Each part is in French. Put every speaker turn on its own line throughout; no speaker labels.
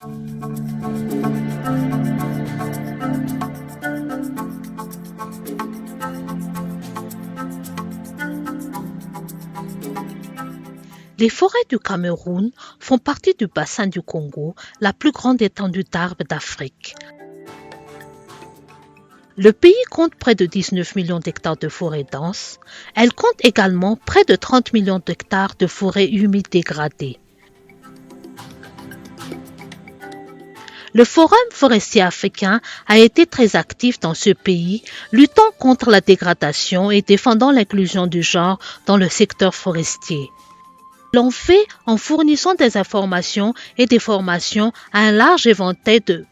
Les forêts du Cameroun font partie du bassin du Congo, la plus grande étendue d'arbres d'Afrique. Le pays compte près de 19 millions d'hectares de forêts denses. Elle compte également près de 30 millions d'hectares de forêts humides dégradées. Le Forum forestier africain a été très actif dans ce pays, luttant contre la dégradation et défendant l'inclusion du genre dans le secteur forestier. L'ont fait en fournissant des informations et des formations à un large éventail de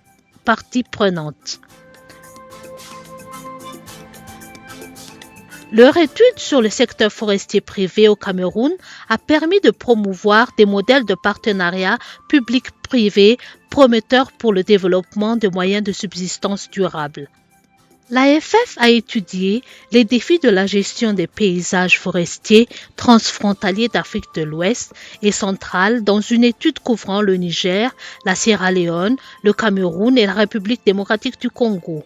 parties prenantes. Leur étude sur le secteur forestier privé au Cameroun a permis de promouvoir des modèles de partenariat public-privé prometteurs pour le développement de moyens de subsistance durables. L'AFF a étudié les défis de la gestion des paysages forestiers transfrontaliers d'Afrique de l'Ouest et centrale dans une étude couvrant le Niger, la Sierra Leone, le Cameroun et la République démocratique du Congo.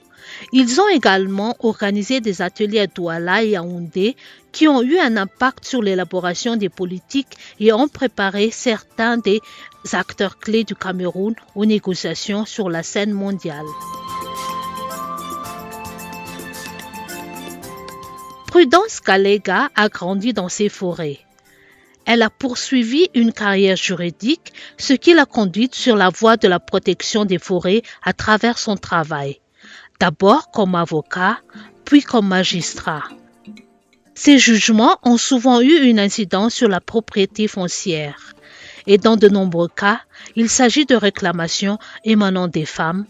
Ils ont également organisé des ateliers à Douala et à Yaoundé qui ont eu un impact sur l'élaboration des politiques et ont préparé certains des acteurs clés du Cameroun aux négociations sur la scène mondiale. Prudence Kalega a grandi dans ces forêts. Elle a poursuivi une carrière juridique, ce qui l'a conduite sur la voie de la protection des forêts à travers son travail. D'abord comme avocat, puis comme magistrat. Ces jugements ont souvent eu une incidence sur la propriété foncière. Et dans de nombreux cas, il s'agit de réclamations émanant des femmes,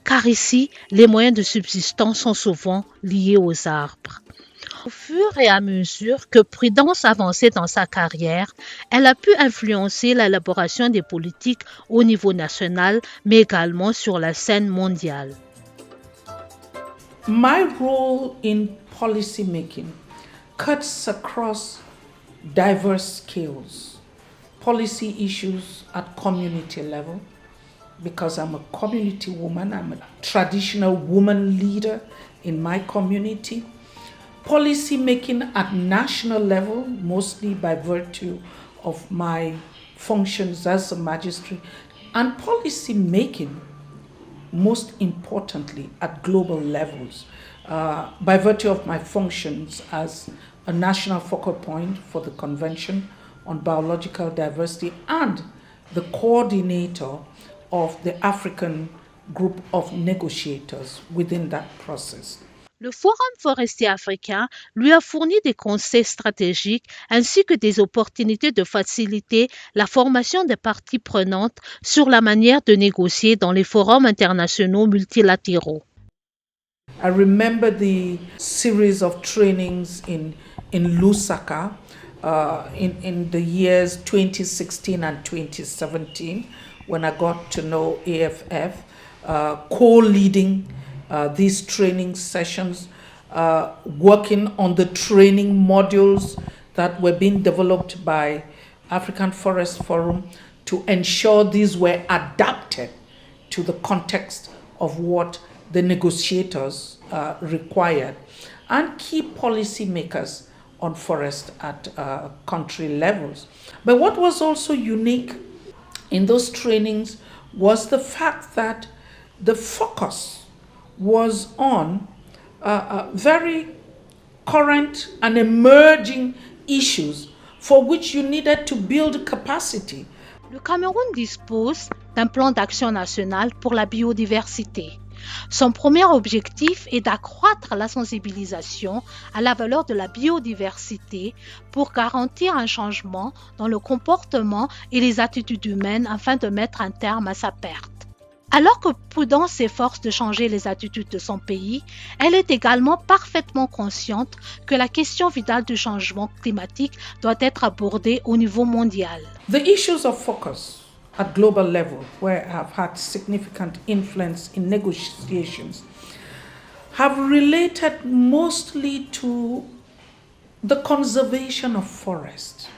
car ici, les moyens de subsistance sont souvent liés aux arbres. Au fur et à mesure que Prudence avançait dans sa carrière, elle a pu influencer l'élaboration des politiques au niveau national, mais également sur la scène mondiale.
My role in policy making cuts across diverse scales, policy issues at community level, because I'm a community woman, I'm a traditional woman leader in my community. Policy making at national level, mostly by virtue of my functions as a magistrate, and policy making, most importantly, at global levels, by virtue of my functions as a national focal point for the Convention on Biological Diversity and the coordinator of the African group of negotiators within that process.
Le Forum forestier africain lui a fourni des conseils stratégiques ainsi que des opportunités de faciliter la formation des parties prenantes sur la manière de négocier dans les forums internationaux multilatéraux.
I remember the series of trainings in Lusaka in the years 2016 and 2017 when I got to know AFF, co-leading these training sessions, working on the training modules that were being developed by African Forest Forum to ensure these were adapted to the context of what the negotiators required, and key policy makers on forest at country levels. But what was also unique in those trainings was the fact that the focus was on very current and emerging issues for which you needed to build capacity.
Le Cameroun dispose d'un plan d'action national pour la biodiversité. Son premier objectif est d'accroître la sensibilisation à la valeur de la biodiversité pour garantir un changement dans le comportement et les attitudes humaines afin de mettre un terme à sa perte. Alors que Prudence s'efforce de changer les attitudes de son pays, elle est également parfaitement consciente que la question vitale du changement climatique doit être abordée au niveau mondial.
The issues of focus at global level, where I have had significant influence in negotiations, have related mostly to the conservation of forest.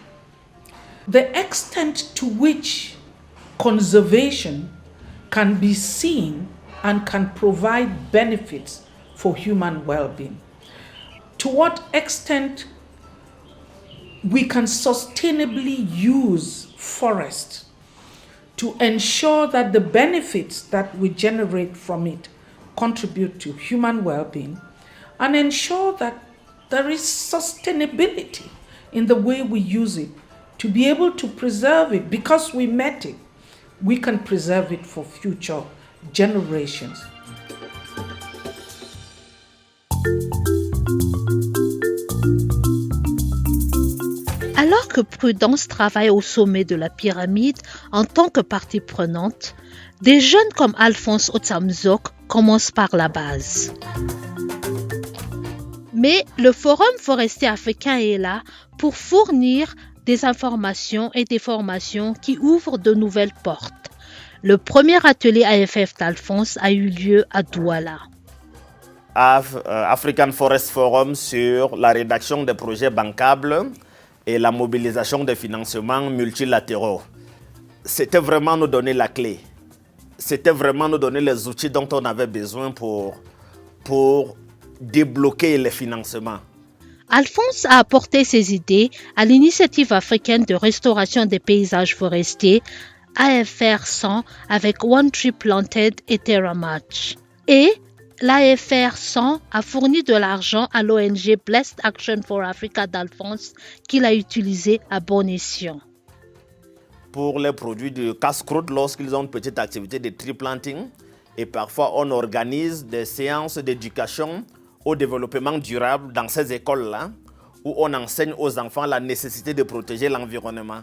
The extent to which conservation can be seen and can provide benefits for human well-being. To what extent we can sustainably use forests to ensure that the benefits that we generate from it contribute to human well-being and ensure that there is sustainability in the way we use it to be able to preserve it. Because we met it, we can preserve it for future generations.
Alors que Prudence travaille au sommet de la pyramide en tant que partie prenante, des jeunes comme Alphonse Otsamzok commencent par la base. Mais le Forum forestier africain est là pour fournir des informations et des formations qui ouvrent de nouvelles portes. Le premier atelier AFF d'Alphonse a eu lieu à Douala.
African Forest Forum sur la rédaction des projets bancables et la mobilisation des financements multilatéraux. C'était vraiment nous donner la clé. C'était vraiment nous donner les outils dont on avait besoin pour débloquer les financements.
Alphonse a apporté ses idées à l'initiative africaine de restauration des paysages forestiers AFR 100 avec One Tree Planted et Terra Match. Et l'AFR 100 a fourni de l'argent à l'ONG Blessed Action for Africa d'Alphonse qu'il a utilisé à bon escient.
Pour les produits de casse-croûte, lorsqu'ils ont une petite activité de tree planting, et parfois on organise des séances d'éducation au développement durable dans ces écoles-là, où on enseigne aux enfants la nécessité de protéger l'environnement.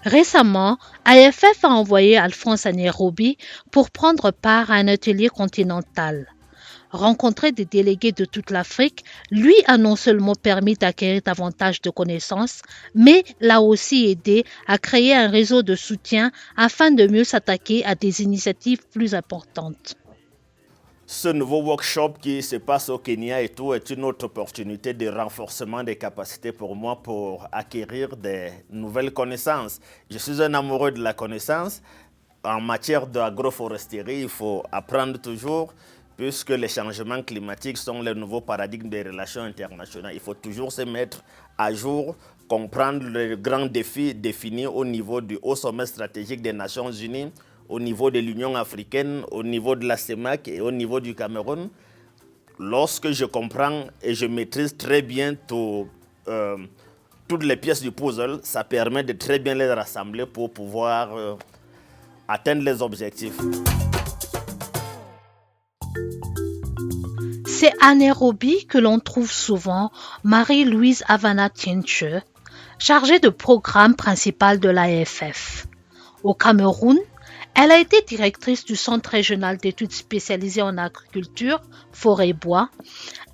Récemment, AFF a envoyé Alphonse à Nairobi pour prendre part à un atelier continental. Rencontrer des délégués de toute l'Afrique lui a non seulement permis d'acquérir davantage de connaissances, mais l'a aussi aidé à créer un réseau de soutien afin de mieux s'attaquer à des initiatives plus importantes.
Ce nouveau workshop qui se passe au Kenya et tout est une autre opportunité de renforcement des capacités pour moi pour acquérir des nouvelles connaissances. Je suis un amoureux de la connaissance. En matière d'agroforesterie, il faut apprendre toujours, puisque les changements climatiques sont les nouveaux paradigmes des relations internationales. Il faut toujours se mettre à jour, comprendre les grands défis définis au niveau du Haut Sommet stratégique des Nations Unies, au niveau de l'Union africaine, au niveau de la CEMAC et au niveau du Cameroun. Lorsque je comprends et je maîtrise très bien toutes les pièces du puzzle, ça permet de très bien les rassembler pour pouvoir atteindre les objectifs.
C'est à Nairobi que l'on trouve souvent Marie-Louise Havana Tienche, chargée de programme principal de l'AFF. Au Cameroun, elle a été directrice du Centre régional d'études spécialisées en agriculture, forêt et bois,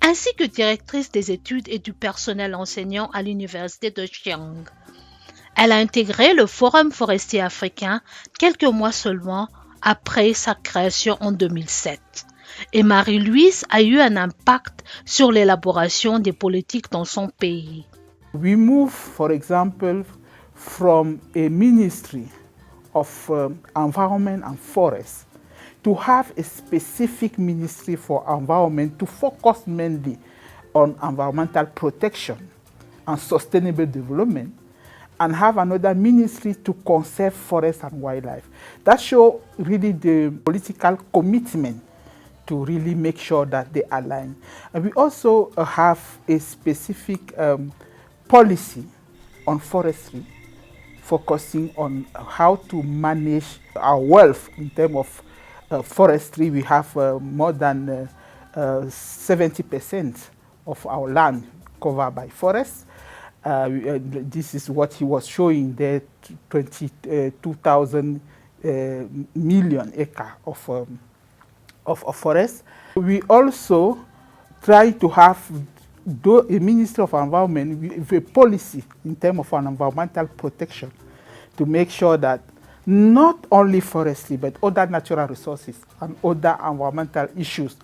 ainsi que directrice des études et du personnel enseignant à l'université de Chiang. Elle a intégré le Forum forestier africain quelques mois seulement après sa création en 2007. Et Marie-Louise a eu un impact sur l'élaboration des politiques dans son pays.
We move, for example, from a ministry of environment and forest to have a specific ministry for environment to focus mainly on environmental protection and sustainable development, and have another ministry to conserve forest and wildlife. That shows really the political commitment to really make sure that they align. And we also have a specific policy on forestry, focusing on how to manage our wealth in terms of forestry. We have more than 70% of our land covered by forests. This is what he was showing there, 22,000 million acres of forest. We also try to have a Ministry of Environment with a policy in terms of environmental protection to make sure that not only forestry but other natural resources and other environmental issues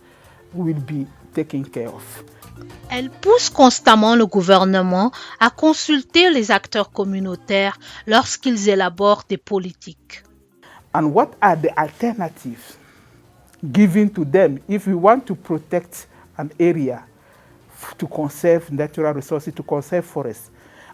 will be taken care of.
Elle pousse constamment le gouvernement à consulter les acteurs communautaires lorsqu'ils élaborent des politiques.
And what are the alternatives given to them if we want to protect an area to conserve natural resources, to conserve forests?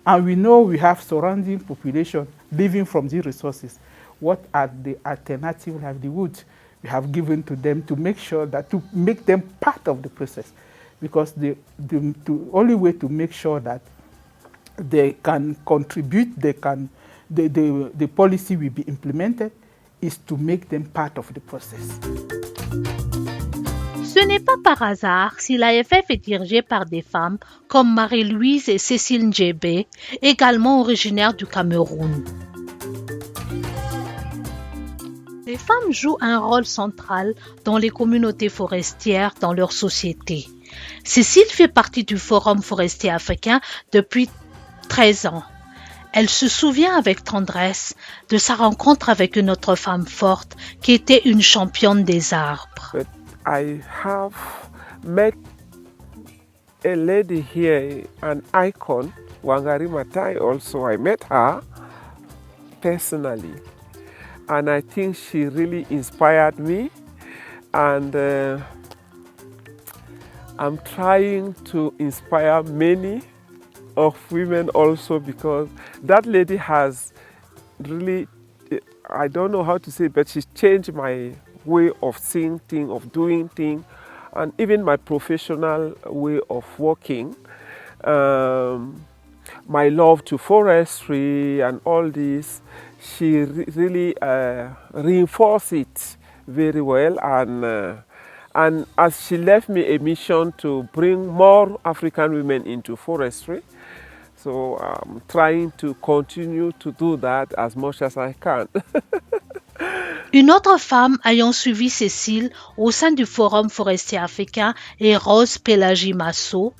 And we know we have surrounding population living from these resources. What are the alternative livelihoods we have given to them to make sure that, to make them part of the process? Because the only way to make sure that they can contribute, the policy will be implemented, is to make them part of the process.
Ce n'est pas par hasard si l'AFF est dirigée par des femmes comme Marie-Louise et Cécile Ndjébé, également originaires du Cameroun. Les femmes jouent un rôle central dans les communautés forestières dans leur société. Cécile fait partie du Forum forestier africain depuis 13 ans. Elle se souvient avec tendresse de sa rencontre avec une autre femme forte qui était une championne des arbres.
But I have met a lady here, an icon, Wangari Maathai also. I met her personally. And I think she really inspired me. And I'm trying to inspire many of women also, because that lady has really, I don't know how to say, but she's changed my way of seeing things, of doing things, and even my professional way of working. My love to forestry and all this, she really reinforced it very well. And as she left me a mission to bring more African women into forestry, so I'm trying to continue to do that as much as I can.
Une autre femme ayant suivi Cécile au sein du Forum forestier africain est Rose Pélagie Masso.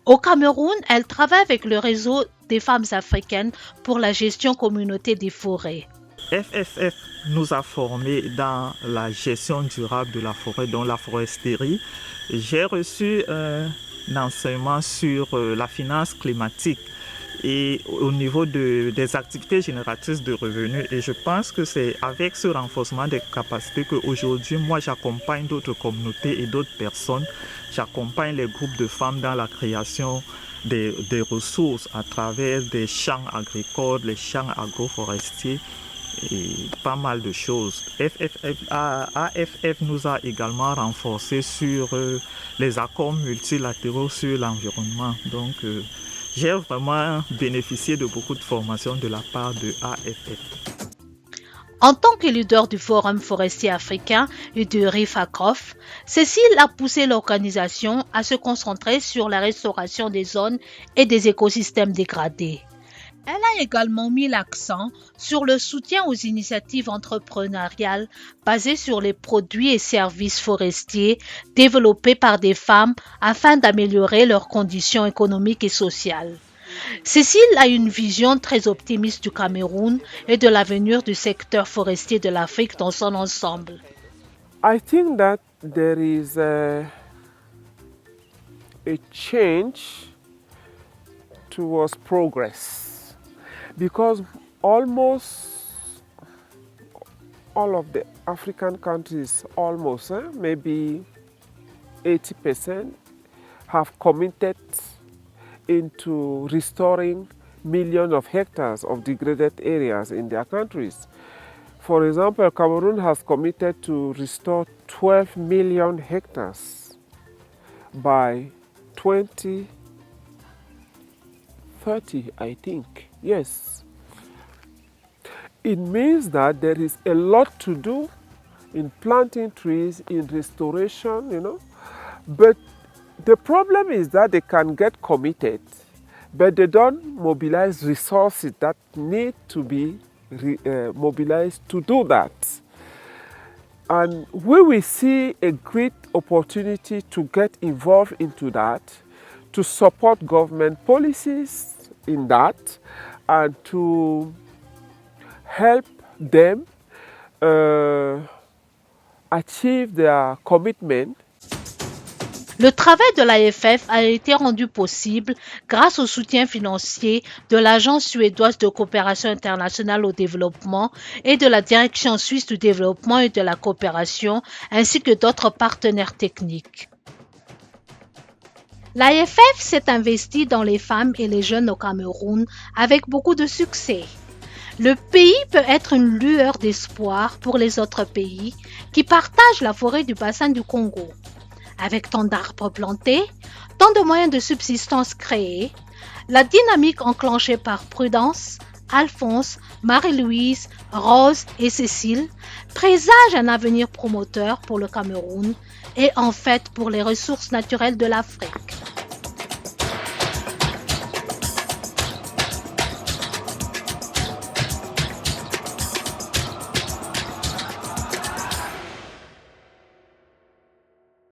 Au Cameroun, elle travaille avec le réseau des femmes africaines pour la gestion communautaire des forêts.
FFF nous a formés dans la gestion durable de la forêt, dans la foresterie. J'ai reçu un enseignement sur la finance climatique et au niveau des activités génératrices de revenus. Et je pense que c'est avec ce renforcement des capacités qu'aujourd'hui, moi, j'accompagne d'autres communautés et d'autres personnes. J'accompagne les groupes de femmes dans la création des ressources à travers des champs agricoles, les champs agroforestiers et pas mal de choses. AFF nous a également renforcé sur les accords multilatéraux sur l'environnement. Donc, j'ai vraiment bénéficié de beaucoup de formations de la part de AFF.
En tant que leader du Forum forestier africain et de RIFACROF, Cécile a poussé l'organisation à se concentrer sur la restauration des zones et des écosystèmes dégradés. Elle a également mis l'accent sur le soutien aux initiatives entrepreneuriales basées sur les produits et services forestiers développés par des femmes afin d'améliorer leurs conditions économiques et sociales. Cécile a une vision très optimiste du Cameroun et de l'avenir du secteur forestier de l'Afrique dans son ensemble.
I think that there is a change towards progress, because almost all of the African countries, almost maybe 80%, have committed into restoring millions of hectares of degraded areas in their countries. For example, Cameroon has committed to restore 12 million hectares by 2030, I think. Yes. It means that there is a lot to do in planting trees, in restoration, But the problem is that they can get committed, but they don't mobilize resources that need to be mobilized to do that. And we will see a great opportunity to get involved into that, to support government policies in that, and to help them achieve their commitment.
Le travail de l'AFF a été rendu possible grâce au soutien financier de l'Agence suédoise de coopération internationale au développement et de la Direction suisse du développement et de la coopération, ainsi que d'autres partenaires techniques. L'AFF s'est investi dans les femmes et les jeunes au Cameroun avec beaucoup de succès. Le pays peut être une lueur d'espoir pour les autres pays qui partagent la forêt du bassin du Congo. Avec tant d'arbres plantés, tant de moyens de subsistance créés, la dynamique enclenchée par Prudence, Alphonse, Marie-Louise, Rose et Cécile présage un avenir promoteur pour le Cameroun et en fait pour les ressources naturelles de l'Afrique.